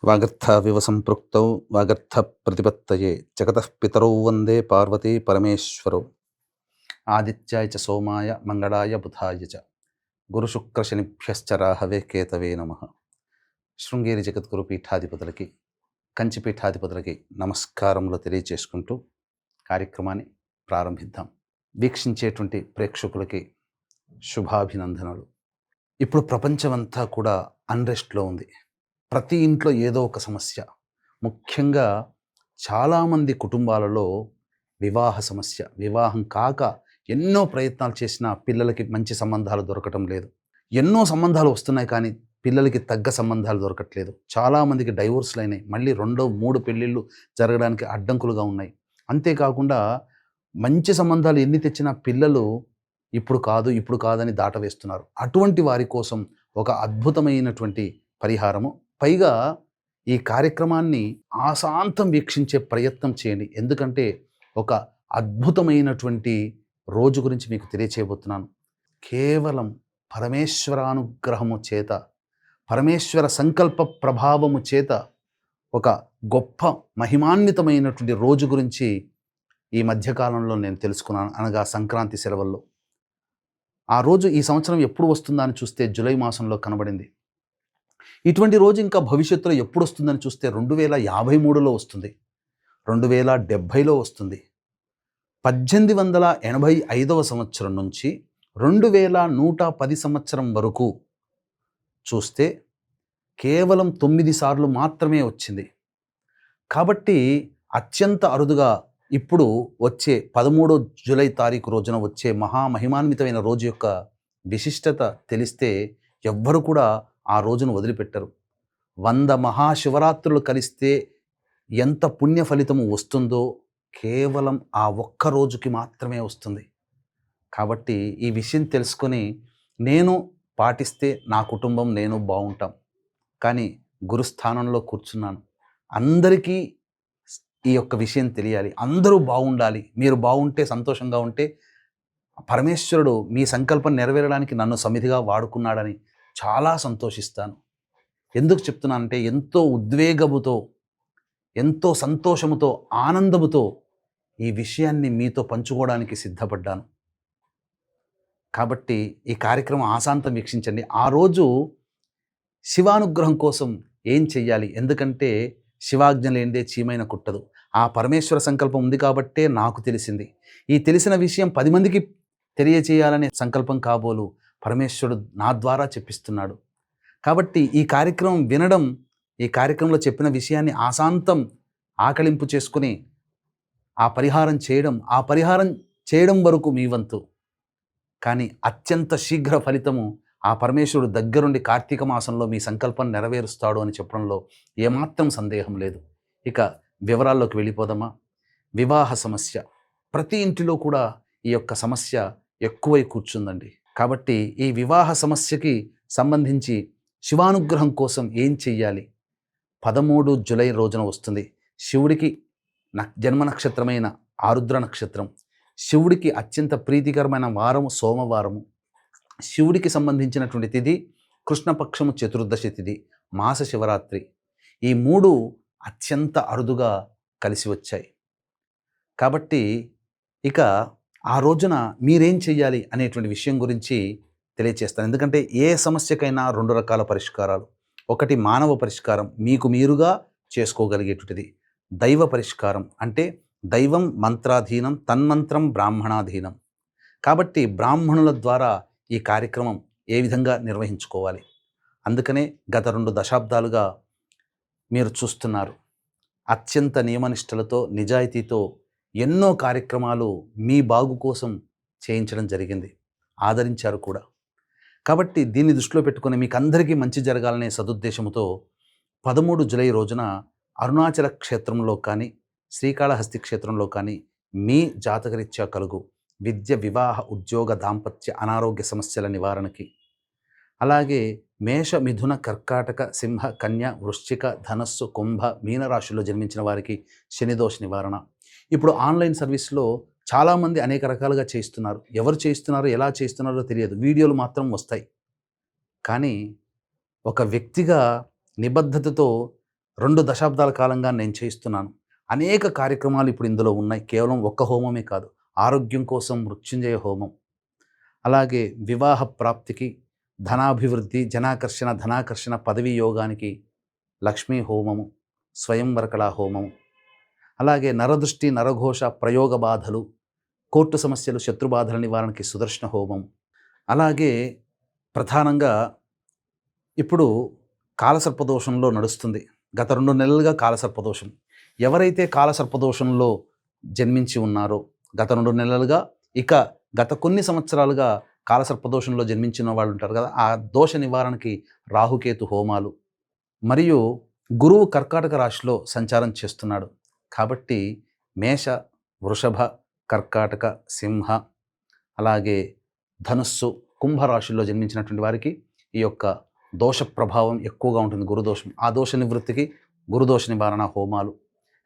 వాగర్థావివ సంపృక్తౌ వాగర్థ ప్రతిపత్తయే జగతః పితరౌ వందే పార్వతీ పరమేశ్వరౌ. ఆదిత్యాయ చ సోమాయ మంగళాయ బుధాయ చ గురుశుక్రశనిభ్యశ్చ రాహవే కేతవే నమః. శృంగేరి జగద్గురు పీఠాధిపతులకి, కంచి పీఠాధిపతులకి నమస్కారములు తెలియచేసుకుంటూ కార్యక్రమాన్ని ప్రారంభిద్దాం. వీక్షించేటువంటి ప్రేక్షకులకి శుభాభినందనలు. ఇప్పుడు ప్రపంచమంతా కూడా అన్రెస్ట్లో ఉంది. ప్రతి ఇంట్లో ఏదో ఒక సమస్య. ముఖ్యంగా చాలామంది కుటుంబాలలో వివాహ సమస్య. వివాహం కాక ఎన్నో ప్రయత్నాలు చేసినా పిల్లలకి మంచి సంబంధాలు దొరకటం లేదు. ఎన్నో సంబంధాలు వస్తున్నాయి కానీ పిల్లలకి తగ్గ సంబంధాలు దొరకట్లేదు. చాలామందికి డైవోర్స్లు అయినాయి. మళ్ళీ 2, 3 పెళ్ళిళ్ళు జరగడానికి అడ్డంకులుగా ఉన్నాయి. అంతేకాకుండా మంచి సంబంధాలు ఎన్ని తెచ్చినా పిల్లలు ఇప్పుడు కాదని దాటవేస్తున్నారు. అటువంటి వారి కోసం ఒక అద్భుతమైనటువంటి పరిహారము. పైగా ఈ కార్యక్రమాన్ని ఆశాంతం వీక్షించే ప్రయత్నం చేయండి. ఎందుకంటే ఒక అద్భుతమైనటువంటి రోజు గురించి మీకు తెలియచేయబోతున్నాను. కేవలం పరమేశ్వరానుగ్రహము చేత, పరమేశ్వర సంకల్ప ప్రభావము చేత ఒక గొప్ప మహిమాన్వితమైనటువంటి రోజు గురించి ఈ మధ్యకాలంలో నేను తెలుసుకున్నాను. అనగా సంక్రాంతి సెలవుల్లో. ఆ రోజు ఈ సంవత్సరం ఎప్పుడు వస్తుందా అని చూస్తే జూలై మాసంలో కనబడింది. ఇటువంటి రోజు ఇంకా భవిష్యత్తులో ఎప్పుడు వస్తుందని చూస్తే 2053లో వస్తుంది, 2070లో వస్తుంది. 1885వ సంవత్సరం నుంచి 2110 సంవత్సరం వరకు చూస్తే కేవలం 9 సార్లు మాత్రమే వచ్చింది. కాబట్టి అత్యంత అరుదుగా ఇప్పుడు వచ్చే 13 జూలై తారీఖు రోజున వచ్చే మహామహిమాన్వితమైన రోజు యొక్క విశిష్టత తెలిస్తే ఎవ్వరు కూడా ఆ రోజును వదిలిపెట్టరు. 100 మహాశివరాత్రులు కలిస్తే ఎంత పుణ్య ఫలితము వస్తుందో కేవలం ఆ ఒక్క రోజుకి మాత్రమే వస్తుంది. కాబట్టి ఈ విషయం తెలుసుకొని నేను పాటిస్తే నా కుటుంబం నేను బాగుంటాం. కానీ గురుస్థానంలో కూర్చున్నాను. అందరికీ ఈ యొక్క విషయం తెలియాలి. అందరూ బాగుండాలి. మీరు బాగుంటే, సంతోషంగా ఉంటే పరమేశ్వరుడు మీ సంకల్పం నెరవేరడానికి నన్ను సమిధిగా వాడుకున్నాడని చాలా సంతోషిస్తాను. ఎందుకు చెప్తున్నానంటే ఎంతో ఉద్వేగముతో, ఎంతో సంతోషముతో, ఆనందముతో ఈ విషయాన్ని మీతో పంచుకోవడానికి సిద్ధపడ్డాను. కాబట్టి ఈ కార్యక్రమం ఆశాంతం వీక్షించండి. ఆ రోజు శివానుగ్రహం కోసం ఏం చెయ్యాలి? ఎందుకంటే శివాజ్ఞ లేనిదే చీమైన కుట్టదు. ఆ పరమేశ్వర సంకల్పం ఉంది కాబట్టే నాకు తెలిసింది. ఈ తెలిసిన విషయం 10 మందికి తెలియచేయాలనే సంకల్పం కాబోలు పరమేశ్వరుడు నా ద్వారా చెప్పిస్తున్నాడు. కాబట్టి ఈ కార్యక్రమం వినడం, ఈ కార్యక్రమంలో చెప్పిన విషయాన్ని ఆశాంతం ఆకలింపు చేసుకుని ఆ పరిహారం చేయడం వరకు మీ వంతు. కానీ అత్యంత శీఘ్ర ఫలితము ఆ పరమేశ్వరుడు దగ్గరుండి కార్తీక మాసంలో మీ సంకల్పం నెరవేరుస్తాడు అని చెప్పడంలో ఏమాత్రం సందేహం లేదు. ఇక వివరాల్లోకి వెళ్ళిపోదామా? వివాహ సమస్య. ప్రతి ఇంటిలో కూడా ఈ యొక్క సమస్య ఎక్కువై కూర్చుందండి. కాబట్టి ఈ వివాహ సమస్యకి సంబంధించి శివానుగ్రహం కోసం ఏం చెయ్యాలి? 13 జూలై రోజున వస్తుంది. శివుడికి జన్మ నక్షత్రమైన ఆరుద్ర నక్షత్రం. శివుడికి అత్యంత ప్రీతికరమైన వారము సోమవారము. శివుడికి సంబంధించినటువంటి తిథి కృష్ణపక్షము చతుర్దశి తిథి, మాస శివరాత్రి. ఈ 3 అత్యంత అరుదుగా కలిసి వచ్చాయి. కాబట్టి ఇక ఆ రోజున మీరేం చెయ్యాలి అనేటువంటి విషయం గురించి తెలియచేస్తాను. ఎందుకంటే ఏ సమస్యకైనా 2 రకాల పరిష్కారాలు. ఒకటి మానవ పరిష్కారం, మీకు మీరుగా చేసుకోగలిగేటువంటిది. దైవ పరిష్కారం అంటే దైవం మంత్రాధీనం, తన్మంత్రం బ్రాహ్మణాధీనం. కాబట్టి బ్రాహ్మణుల ద్వారా ఈ కార్యక్రమం ఏ విధంగా నిర్వహించుకోవాలి? అందుకనే గత 2 దశాబ్దాలుగా మీరు చూస్తున్నారు. అత్యంత నియమనిష్టలతో, నిజాయితీతో ఎన్నో కార్యక్రమాలు మీ బాగు కోసం చేయించడం జరిగింది. ఆదరించారు కూడా. కాబట్టి దీన్ని దృష్టిలో పెట్టుకొని మీకు అందరికీ మంచి జరగాలనే సదుద్దేశంతో 13 జూలై రోజున అరుణాచల క్షేత్రంలో కానీ, శ్రీకాళహస్తి క్షేత్రంలో కానీ మీ జాతకరీత్యా కలుగు విద్య, వివాహ, ఉద్యోగ, దాంపత్య, అనారోగ్య సమస్యల నివారణకి, అలాగే మేష, మిథున, కర్కాటక, సింహ, కన్య, వృశ్చిక, ధనస్సు, కుంభ, మీనరాశుల్లో జన్మించిన వారికి శనిదోష నివారణ. ఇప్పుడు ఆన్లైన్ సర్వీస్లో చాలామంది అనేక రకాలుగా చేయిస్తున్నారు. ఎవరు చేయిస్తున్నారో, ఎలా చేయిస్తున్నారో తెలియదు. వీడియోలు మాత్రం వస్తాయి. కానీ ఒక వ్యక్తిగా నిబద్ధతతో 2 దశాబ్దాల కాలంగా నేను చేయిస్తున్నాను. అనేక కార్యక్రమాలు ఇప్పుడు ఇందులో ఉన్నాయి. కేవలం ఒక్క హోమమే కాదు. ఆరోగ్యం కోసం మృత్యుంజయ హోమం, అలాగే వివాహ ప్రాప్తికి, ధనాభివృద్ధి, జనాకర్షణ, ధనాకర్షణ, పదవీ యోగానికి లక్ష్మీ హోమము, స్వయంవరకళా హోమము, అలాగే నరదృష్టి, నరఘోష, ప్రయోగ బాధలు, కోర్టు సమస్యలు, శత్రుబాధల నివారణకి సుదర్శన హోమం. అలాగే ప్రధానంగా ఇప్పుడు కాలసర్పదోషంలో నడుస్తుంది. గత 2 నెలలుగా కాలసర్పదోషం. ఎవరైతే కాలసర్పదోషంలో జన్మించి ఉన్నారో గత 2 నెలలుగా, ఇక గత కొన్ని సంవత్సరాలుగా కాలసర్పదోషంలో జన్మించిన వాళ్ళు ఉంటారు కదా, ఆ దోష నివారణకి రాహుకేతు హోమాలు, మరియు గురువు కర్కాటక రాశిలో సంచారం చేస్తున్నాడు. కాబట్టి మేష, వృషభ, కర్కాటక, సింహ, అలాగే ధనుస్సు, కుంభరాశుల్లో జన్మించినటువంటి వారికి ఈ యొక్క దోష ప్రభావం ఎక్కువగా ఉంటుంది, గురుదోషం. ఆ దోష నివృత్తికి గురుదోష నివారణ హోమాలు.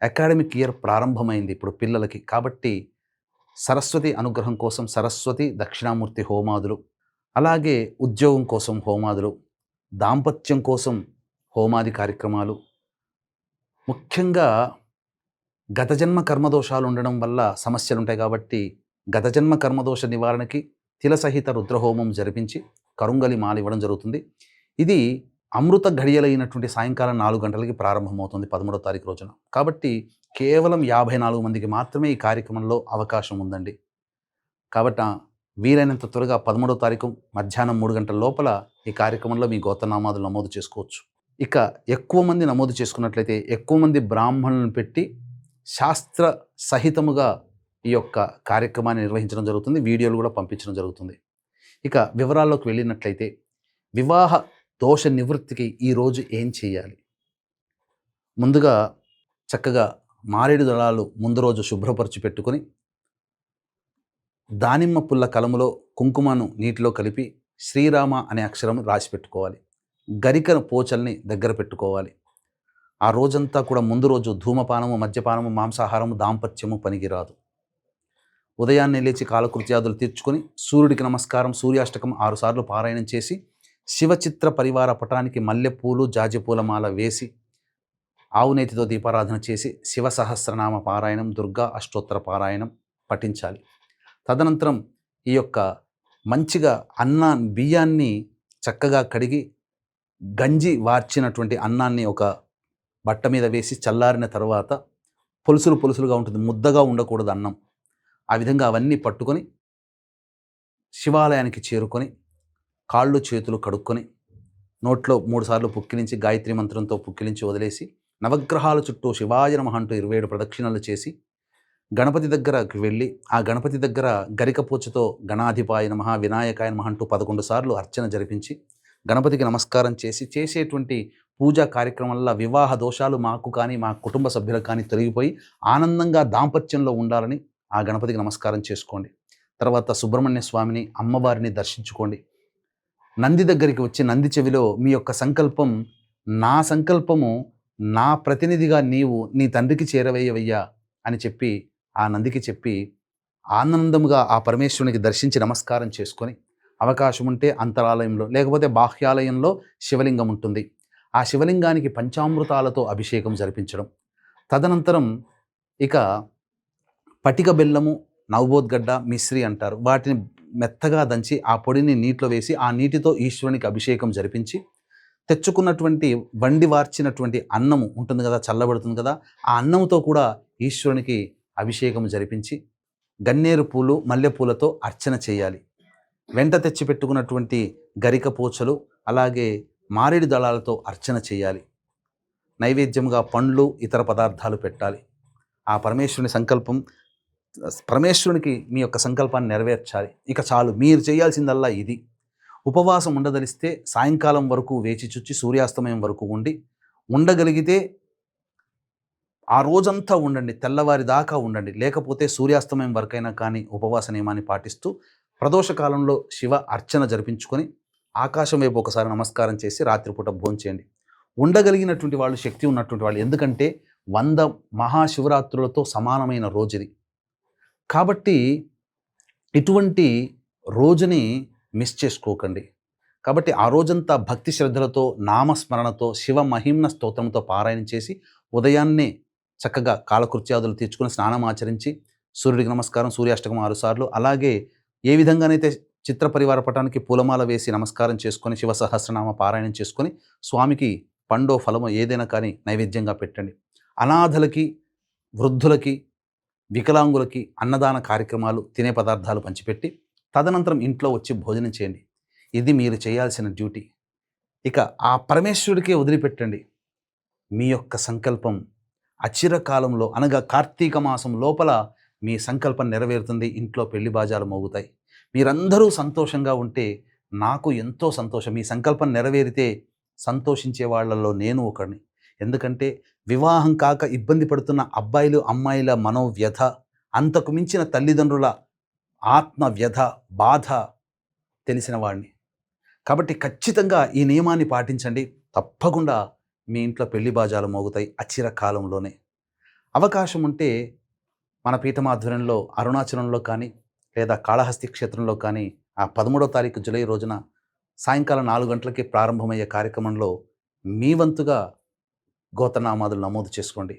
అకాడమిక్ ఇయర్ ప్రారంభమైంది ఇప్పుడు పిల్లలకి. కాబట్టి సరస్వతి అనుగ్రహం కోసం సరస్వతి దక్షిణామూర్తి హోమాదులు, అలాగే ఉద్యోగం కోసం హోమాదులు, దాంపత్యం కోసం హోమాది కార్యక్రమాలు. ముఖ్యంగా గత జన్మ కర్మదోషాలు ఉండడం వల్ల సమస్యలు ఉంటాయి కాబట్టి గత జన్మ కర్మదోష నివారణకి తిలసహిత రుద్రహోమం జరిపించి కరుంగలి మాల ఇవ్వడం జరుగుతుంది. ఇది అమృత ఘడియలైనటువంటి సాయంకాలం 4 గంటలకి ప్రారంభమవుతుంది 13వ తారీఖు రోజున. కాబట్టి కేవలం 54 మందికి మాత్రమే ఈ కార్యక్రమంలో అవకాశం ఉందండి. కాబట్టి వీలైనంత త్వరగా 13వ తారీఖు మధ్యాహ్నం 3 గంటల లోపల ఈ కార్యక్రమంలో మీ గోత్రనామాదులు నమోదు చేసుకోవచ్చు. ఇక ఎక్కువ మంది నమోదు చేసుకున్నట్లయితే ఎక్కువ మంది బ్రాహ్మణులను పెట్టి శాస్త్ర సహితముగా ఈ యొక్క కార్యక్రమాన్ని నిర్వహించడం జరుగుతుంది. వీడియోలు కూడా పంపించడం జరుగుతుంది. ఇక వివరాల్లోకి వెళ్ళినట్లయితే వివాహ దోష నివృత్తికి ఈరోజు ఏం చేయాలి? ముందుగా చక్కగా మారేడు దళాలు ముందు రోజు శుభ్రపరిచి పెట్టుకొని, దానిమ్మ పుల్ల కలములో కుంకుమను నీటిలో కలిపి శ్రీరామ అనే అక్షరం రాసి పెట్టుకోవాలి. గరిక పోచల్ని దగ్గర పెట్టుకోవాలి. ఆ రోజంతా కూడా ముందు రోజు ధూమపానము, మద్యపానము, మాంసాహారము, దాంపత్యము పనికిరాదు. ఉదయాన్నే లేచి కాలకృత్యాదులు తీర్చుకొని సూర్యుడికి నమస్కారం, సూర్యాష్టకం 6 సార్లు పారాయణం చేసి శివచిత్ర పరివార పటానికి మల్లెపూలు, జాజిపూలమాల వేసి ఆవునేతితో దీపారాధన చేసి శివ సహస్రనామ పారాయణం, దుర్గా అష్టోత్తర పారాయణం పఠించాలి. తదనంతరం ఈ యొక్క మంచిగా బియ్యాన్ని చక్కగా కడిగి గంజి వార్చినటువంటి అన్నాన్ని ఒక బట్ట మీద వేసి చల్లారిన తర్వాత పొలుసులుగా ఉంటుంది, ముద్దగా ఉండకూడదు అన్నం. ఆ విధంగా అవన్నీ పట్టుకొని శివాలయానికి చేరుకొని కాళ్ళు చేతులు కడుక్కొని నోట్లో 3 సార్లు పుక్కిలించి గాయత్రి మంత్రంతో పుక్కిలించి వదిలేసి నవగ్రహాల చుట్టూ శివాయ నమః అంటూ 27 ప్రదక్షిణలు చేసి గణపతి దగ్గరకు వెళ్ళి ఆ గణపతి దగ్గర గరికపోచతో గణాధిపాయ నమః, వినాయకాయ నమః అంటూ 11 సార్లు అర్చన జరిపించి గణపతికి నమస్కారం చేసి చేసేటువంటి పూజా కార్యక్రమం వల్ల వివాహ దోషాలు మాకు కానీ మా కుటుంబ సభ్యులకు కానీ తొలగిపోయి ఆనందంగా దాంపత్యంలో ఉండాలని ఆ గణపతికి నమస్కారం చేసుకోండి. తర్వాత సుబ్రహ్మణ్య స్వామిని, అమ్మవారిని దర్శించుకోండి. నంది దగ్గరికి వచ్చి నంది చెవిలో మీ యొక్క సంకల్పం, నా సంకల్పము నా ప్రతినిధిగా నీవు నీ తండ్రికి చేరవేయవయ్యా అని చెప్పి ఆ నందికి చెప్పి ఆనందముగా ఆ పరమేశ్వరునికి దర్శించి నమస్కారం చేసుకొని, అవకాశం ఉంటే అంతరాలయంలో లేకపోతే బాహ్యాలయంలో శివలింగం ఉంటుంది, ఆ శివలింగానికి పంచామృతాలతో అభిషేకం జరిపించడం. తదనంతరం ఇక పటిక బెల్లము, నవబోద్గడ్డ, మిశ్రి అంటారు, వాటిని మెత్తగా దంచి ఆ పొడిని నీటిలో వేసి ఆ నీటితో ఈశ్వరునికి అభిషేకం జరిపించి తెచ్చుకున్నటువంటి వండి వార్చినటువంటి అన్నము ఉంటుంది కదా, చల్లబడుతుంది కదా, ఆ అన్నంతో కూడా ఈశ్వరునికి అభిషేకం జరిపించి గన్నేరు పూలు, మల్లెపూలతో అర్చన చేయాలి. వెంట తెచ్చి పెట్టుకున్నటువంటి గరిక పోచలు అలాగే మారేడు దళాలతో అర్చన చేయాలి. నైవేద్యంగా పండ్లు, ఇతర పదార్థాలు పెట్టాలి. ఆ పరమేశ్వరుని సంకల్పం, పరమేశ్వరునికి మీ యొక్క సంకల్పాన్ని నెరవేర్చాలి. ఇక చాలు, మీరు చేయాల్సిందల్లా ఇది. ఉపవాసం ఉండదలిస్తే సాయంకాలం వరకు వేచి చూచి సూర్యాస్తమయం వరకు ఉండగలిగితే ఆ రోజంతా ఉండండి, తెల్లవారి దాకా ఉండండి. లేకపోతే సూర్యాస్తమయం వరకైనా కానీ ఉపవాస నియమాన్ని పాటిస్తూ ప్రదోషకాలంలో శివ అర్చన జరిపించుకొని ఆకాశం వైపు ఒకసారి నమస్కారం చేసి రాత్రిపూట భోంచేయండి. ఉండగలిగినటువంటి వాళ్ళు, శక్తి ఉన్నటువంటి వాళ్ళు, ఎందుకంటే 100 మహాశివరాత్రులతో సమానమైన రోజుది. కాబట్టి ఇటువంటి రోజుని మిస్ చేసుకోకండి. కాబట్టి ఆ రోజంతా భక్తి శ్రద్ధలతో, నామస్మరణతో, శివ మహిమ్న స్తోత్రంతో పారాయణం చేసి, ఉదయాన్నే చక్కగా కాలకృత్యాదులు తీర్చుకొని స్నానం ఆచరించి, సూర్యుడికి నమస్కారం, సూర్యాష్టకం 6 సార్లు, అలాగే ఏ విధంగానైతే చిత్ర పరివార పటానికి పూలమాల వేసి నమస్కారం చేసుకొని, శివ సహస్రనామ పారాయణం చేసుకొని, స్వామికి పండో, ఫలమో ఏదైనా కానీ నైవేద్యంగా పెట్టండి. అనాథలకి, వృద్ధులకి, వికలాంగులకి అన్నదాన కార్యక్రమాలు, తినే పదార్థాలు పంచిపెట్టి, తదనంతరం ఇంట్లో వచ్చి భోజనం చేయండి. ఇది మీరు చేయాల్సిన డ్యూటీ. ఇక ఆ పరమేశ్వరుడికే వదిలిపెట్టండి. మీ యొక్క సంకల్పం అచిరకాలంలో అనగా కార్తీక మాసం లోపల మీ సంకల్పం నెరవేరుతుంది. ఇంట్లో పెళ్లి బాజాలు మోగుతాయి. మీరందరూ సంతోషంగా ఉంటే నాకు ఎంతో సంతోషం. మీ సంకల్పం నెరవేరితే సంతోషించే వాళ్ళలో నేను ఒకడిని. ఎందుకంటే వివాహం కాక ఇబ్బంది పడుతున్న అబ్బాయిలు, అమ్మాయిల మనోవ్యథ, అంతకు మించిన తల్లిదండ్రుల ఆత్మ వ్యధ, బాధ తెలిసిన వాడిని. కాబట్టి ఖచ్చితంగా ఈ నియమాన్ని పాటించండి. తప్పకుండా మీ ఇంట్లో పెళ్లి బాజాలు మోగుతాయి అచిరకాలంలోనే. అవకాశం ఉంటే మన పీఠమాధ్వర్యంలో అరుణాచలంలో కానీ, లేదా కాళహస్తి క్షేత్రంలో కానీ ఆ 13వ తారీఖు జులై రోజున సాయంకాలం 4 గంటలకి ప్రారంభమయ్యే కార్యక్రమంలో మీ వంతుగా గోత్రనామాదులు నమోదు చేసుకోండి.